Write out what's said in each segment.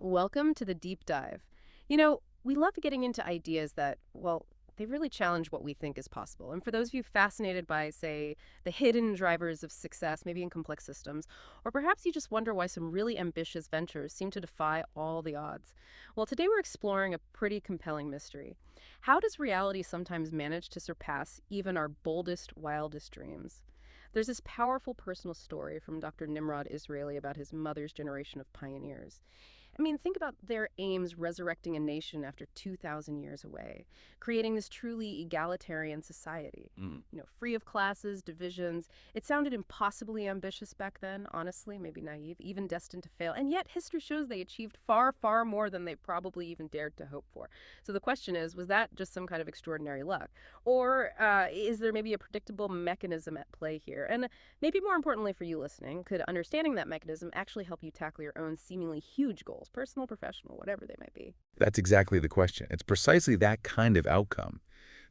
Welcome to the deep dive. We love getting into ideas that, well, they really challenge what we think is possible. And for those of you fascinated by, say, the hidden drivers of success, maybe in complex systems, or perhaps you just wonder why some really ambitious ventures seem to defy all the odds. Well, today we're exploring a pretty compelling mystery. How does reality sometimes manage to surpass even our boldest, wildest dreams? There's this powerful personal story from Dr. Nimrod Israeli about his mother's generation of pioneers. I mean, think about their aims resurrecting a nation after 2,000 years away, creating this truly egalitarian society, Mm. free of classes, divisions. It sounded impossibly ambitious back then, honestly, maybe naive, even destined to fail. And yet, history shows they achieved far, far more than they probably even dared to hope for. So the question is, was that just some kind of extraordinary luck? Or is there maybe a predictable mechanism at play here? And maybe more importantly for you listening, could understanding that mechanism actually help you tackle your own seemingly huge goals, personal, professional, whatever they might be? That's exactly the question. It's precisely that kind of outcome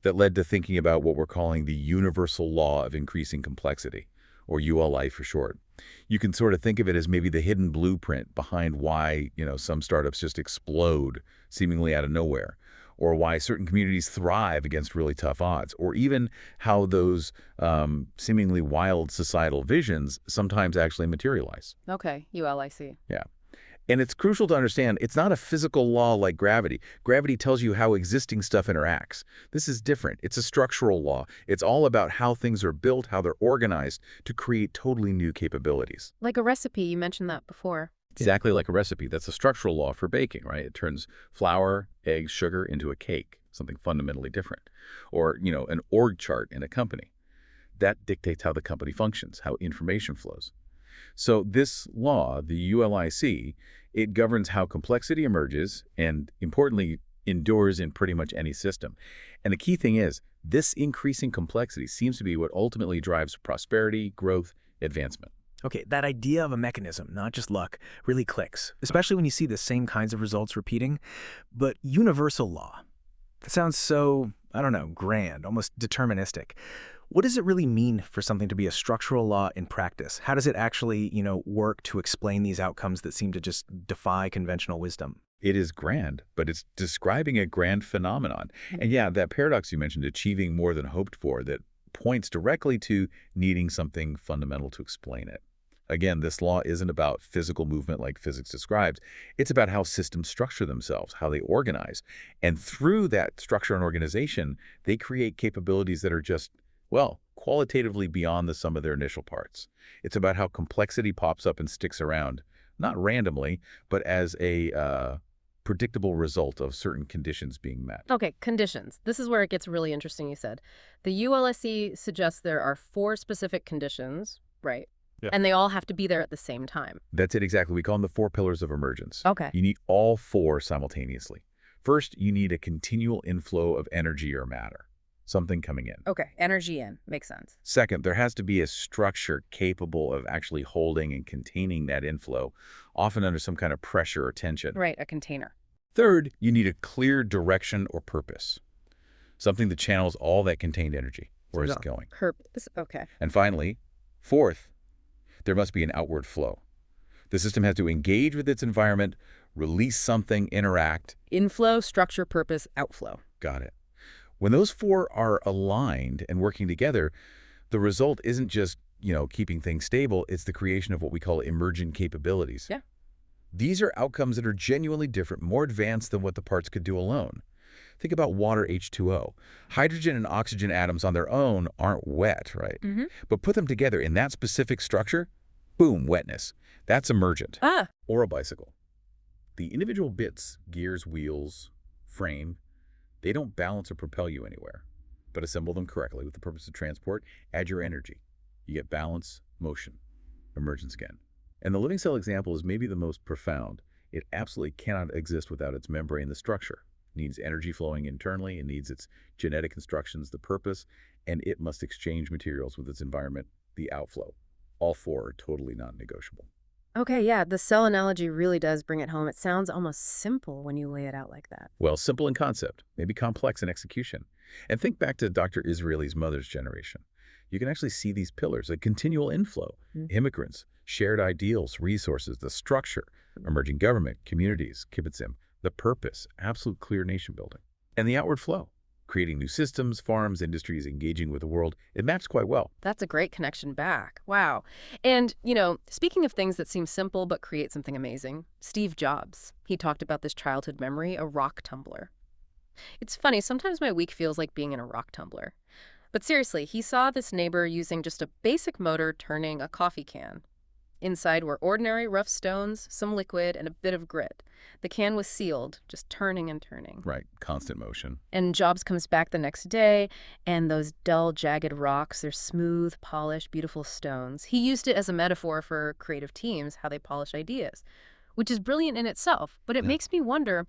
that led to thinking about what we're calling the universal law of increasing complexity, or ULI for short. You can sort of think of it as maybe the hidden blueprint behind why, some startups just explode seemingly out of nowhere, or why certain communities thrive against really tough odds, or even how those seemingly wild societal visions sometimes actually materialize. Okay, ULIC. Yeah. And it's crucial to understand it's not a physical law like gravity. Gravity tells you how existing stuff interacts. This is different. It's a structural law. It's all about how things are built, how they're organized to create totally new capabilities. Like a recipe, you mentioned that before. Exactly like a recipe. That's a structural law for baking, right? It turns flour, eggs, sugar into a cake, something fundamentally different. Or, an org chart in a company. That dictates how the company functions, how information flows. So this law, the ULIC, it governs how complexity emerges and, importantly, endures in pretty much any system. And the key thing is, this increasing complexity seems to be what ultimately drives prosperity, growth, advancement. Okay, that idea of a mechanism, not just luck, really clicks, especially when you see the same kinds of results repeating. But universal law, that sounds so, I don't know, grand, almost deterministic. What does it really mean for something to be a structural law in practice? How does it actually, work to explain these outcomes that seem to just defy conventional wisdom? It is grand, but it's describing a grand phenomenon. And yeah, that paradox you mentioned, achieving more than hoped for, that points directly to needing something fundamental to explain it. Again, this law isn't about physical movement like physics describes. It's about how systems structure themselves, how they organize. And through that structure and organization, they create capabilities that are just, well, qualitatively beyond the sum of their initial parts. It's about how complexity pops up and sticks around, not randomly, but as a predictable result of certain conditions being met. Okay, conditions. This is where it gets really interesting, you said. The ULSC suggests there are four specific conditions, right? Yeah. And they all have to be there at the same time. That's it exactly. We call them the four pillars of emergence. Okay. You need all four simultaneously. First, you need a continual inflow of energy or matter, something coming in. Okay, energy in. Makes sense. Second, there has to be a structure capable of actually holding and containing that inflow, often under some kind of pressure or tension. Right, a container. Third, you need a clear direction or purpose, something that channels all that contained energy. Where is it going? Purpose. Okay. And finally, fourth, there must be an outward flow. The system has to engage with its environment, release something, interact. Inflow, structure, purpose, outflow. Got it. When those four are aligned and working together, the result isn't just, keeping things stable. It's the creation of what we call emergent capabilities. Yeah. These are outcomes that are genuinely different, more advanced than what the parts could do alone. Think about water H2O. Hydrogen and oxygen atoms on their own aren't wet, right? Mm-hmm. But put them together in that specific structure, boom, wetness. That's emergent. Ah. Or a bicycle. The individual bits, gears, wheels, frame, they don't balance or propel you anywhere, but assemble them correctly with the purpose of transport, add your energy. You get balance, motion, emergence again. And the living cell example is maybe the most profound. It absolutely cannot exist without its membrane, the structure. It needs energy flowing internally, it needs its genetic instructions, the purpose, and it must exchange materials with its environment, the outflow. All four are totally non-negotiable. Okay, yeah, the cell analogy really does bring it home. It sounds almost simple when you lay it out like that. Well, simple in concept, maybe complex in execution. And think back to Dr. Israeli's mother's generation. You can actually see these pillars, a continual inflow, immigrants, shared ideals, resources, the structure, emerging government, communities, kibbutzim, the purpose, absolute clear nation building, and the outward flow, creating new systems, farms, industries, engaging with the world. It maps quite well. That's a great connection back. Wow. And, speaking of things that seem simple but create something amazing, Steve Jobs, he talked about this childhood memory, a rock tumbler. It's funny, sometimes my week feels like being in a rock tumbler. But seriously, he saw this neighbor using just a basic motor turning a coffee can. Inside were ordinary rough stones, some liquid, and a bit of grit. The can was sealed, just turning and turning. Right, constant motion. And Jobs comes back the next day, and those dull, jagged rocks, they're smooth, polished, beautiful stones. He used it as a metaphor for creative teams, how they polish ideas, which is brilliant in itself. But it makes me wonder,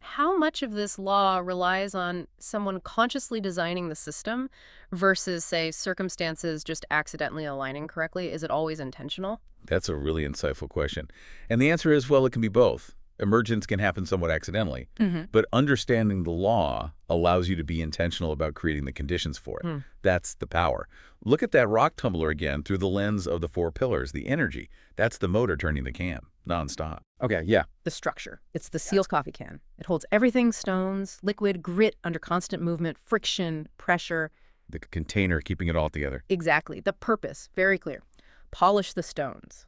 how much of this law relies on someone consciously designing the system versus, say, circumstances just accidentally aligning correctly? Is it always intentional? That's a really insightful question. And the answer is, well, it can be both. Emergence can happen somewhat accidentally, but understanding the law allows you to be intentional about creating the conditions for it. That's the power. Look at that rock tumbler again through the lens of the 4 pillars, the energy. That's the motor turning the can, nonstop. Okay, yeah. The structure. It's the sealed coffee can. It holds everything: stones, liquid, grit under constant movement, friction, pressure. The container keeping it all together. Exactly. The purpose, very clear. Polish the stones.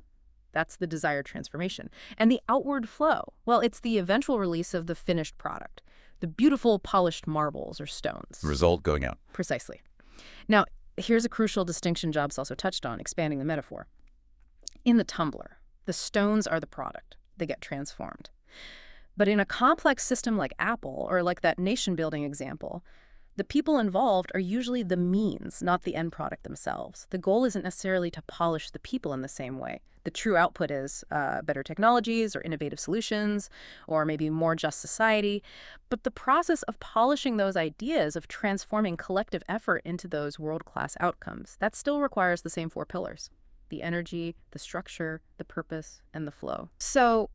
That's the desired transformation. And the outward flow, well, it's the eventual release of the finished product, the beautiful polished marbles or stones. Result going out. Precisely. Now, here's a crucial distinction Jobs also touched on, expanding the metaphor. In the tumbler, the stones are the product. They get transformed. But in a complex system like Apple, or like that nation-building example, the people involved are usually the means, not the end product themselves. The goal isn't necessarily to polish the people in the same way. The true output is better technologies or innovative solutions or maybe more just society. But the process of polishing those ideas, of transforming collective effort into those world-class outcomes, that still requires the same 4 pillars: the energy, the structure, the purpose, and the flow. So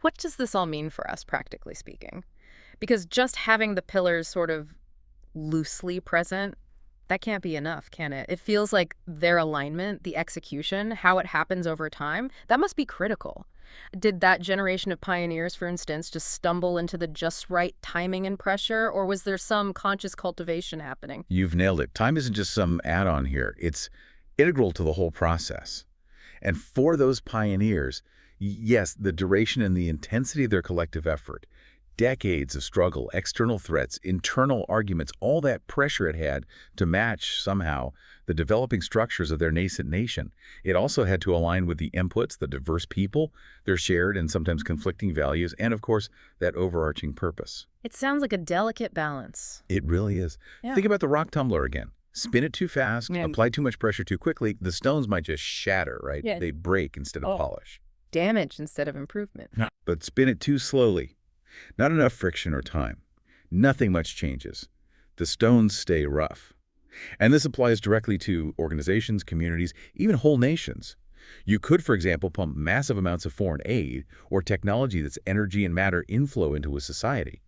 what does this all mean for us, practically speaking? Because just having the pillars sort of loosely present, that can't be enough, can it? It feels like their alignment, the execution, how it happens over time, that must be critical. Did that generation of pioneers, for instance, just stumble into the just right timing and pressure, or was there some conscious cultivation happening? You've nailed it. Time isn't just some add-on here. It's integral to the whole process. And for those pioneers, yes, the duration and the intensity of their collective effort, decades of struggle, external threats, internal arguments, all that pressure it had to match somehow the developing structures of their nascent nation. It also had to align with the inputs, the diverse people, their shared and sometimes conflicting values, and of course, that overarching purpose. It sounds like a delicate balance. It really is. Yeah. Think about the rock tumbler again. Spin it too fast, apply too much pressure too quickly, the stones might just shatter, right? Yeah. They break instead of polish. Damage instead of improvement. But spin it too slowly. Not enough friction or time. Nothing much changes. The stones stay rough. And this applies directly to organizations, communities, even whole nations. You could, for example, pump massive amounts of foreign aid or technology that's energy and matter inflow into a society.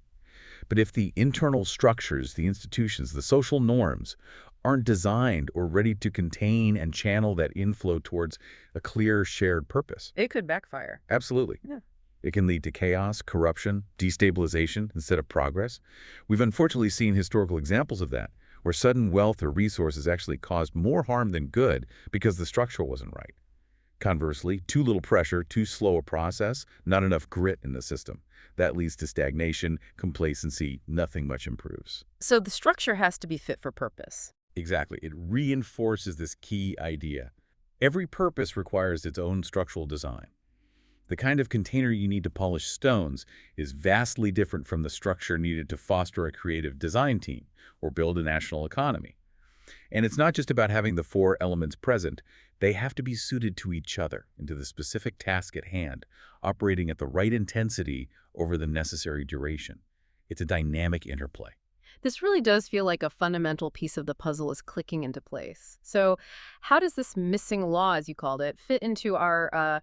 But if the internal structures, the institutions, the social norms aren't designed or ready to contain and channel that inflow towards a clear shared purpose. It could backfire. Absolutely. Yeah. It can lead to chaos, corruption, destabilization instead of progress. We've unfortunately seen historical examples of that, where sudden wealth or resources actually caused more harm than good because the structure wasn't right. Conversely, too little pressure, too slow a process, not enough grit in the system. That leads to stagnation, complacency, nothing much improves. So the structure has to be fit for purpose. Exactly. It reinforces this key idea. Every purpose requires its own structural design. The kind of container you need to polish stones is vastly different from the structure needed to foster a creative design team or build a national economy. And it's not just about having the 4 elements present. They have to be suited to each other and to the specific task at hand, operating at the right intensity over the necessary duration. It's a dynamic interplay. This really does feel like a fundamental piece of the puzzle is clicking into place. So how does this missing law, as you called it, fit into our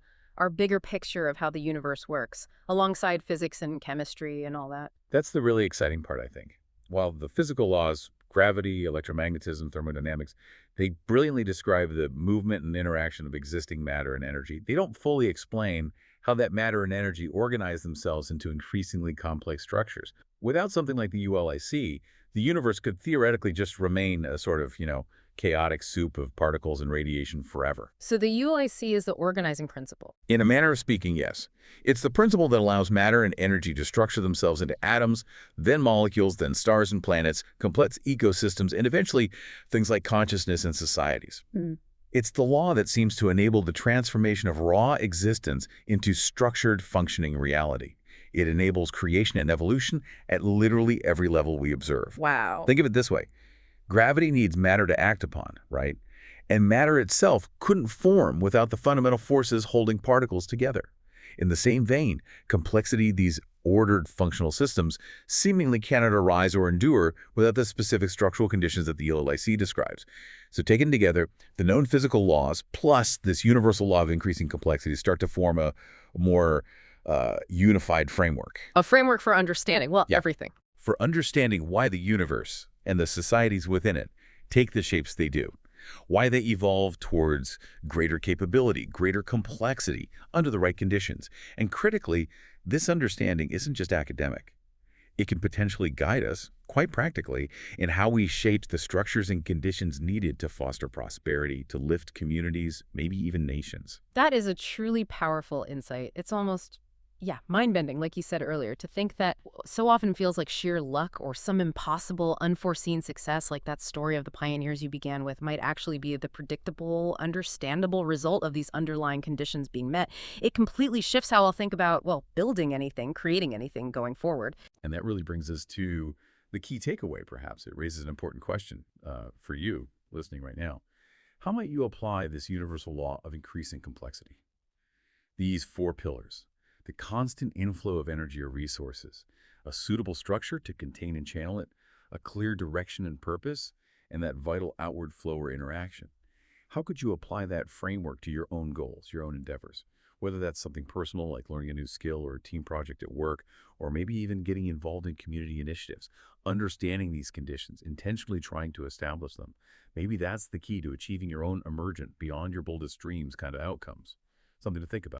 bigger picture of how the universe works, alongside physics and chemistry and all that? That's the really exciting part, I think. While the physical laws, gravity, electromagnetism, thermodynamics, they brilliantly describe the movement and interaction of existing matter and energy, they don't fully explain how that matter and energy organize themselves into increasingly complex structures. Without something like the ULIC, the universe could theoretically just remain a sort of, chaotic soup of particles and radiation forever. So the ULIC is the organizing principle. In a manner of speaking, yes. It's the principle that allows matter and energy to structure themselves into atoms, then molecules, then stars and planets, complex ecosystems, and eventually things like consciousness and societies. It's the law that seems to enable the transformation of raw existence into structured, functioning reality. It enables creation and evolution at literally every level we observe. Wow. Think of it this way. Gravity needs matter to act upon, right? And matter itself couldn't form without the fundamental forces holding particles together. In the same vein, complexity, these ordered functional systems, seemingly cannot arise or endure without the specific structural conditions that the ULIC describes. So taken together, the known physical laws plus this universal law of increasing complexity start to form a more unified framework. A framework for understanding, well, Yeah. everything. For understanding why the universe and the societies within it take the shapes they do, why they evolve towards greater capability, greater complexity under the right conditions. And critically, this understanding isn't just academic. It can potentially guide us, quite practically, in how we shape the structures and conditions needed to foster prosperity, to lift communities, maybe even nations. That is a truly powerful insight. It's almost, mind-bending, like you said earlier, to think that so often feels like sheer luck or some impossible, unforeseen success, like that story of the pioneers you began with, might actually be the predictable, understandable result of these underlying conditions being met. It completely shifts how I'll think about, building anything, creating anything going forward. And that really brings us to the key takeaway, perhaps. It raises an important question for you listening right now. How might you apply this universal law of increasing complexity? These 4 pillars: the constant inflow of energy or resources, a suitable structure to contain and channel it, a clear direction and purpose, and that vital outward flow or interaction. How could you apply that framework to your own goals, your own endeavors? Whether that's something personal like learning a new skill or a team project at work, or maybe even getting involved in community initiatives. Understanding these conditions, intentionally trying to establish them. Maybe that's the key to achieving your own emergent, beyond your boldest dreams kind of outcomes. Something to think about.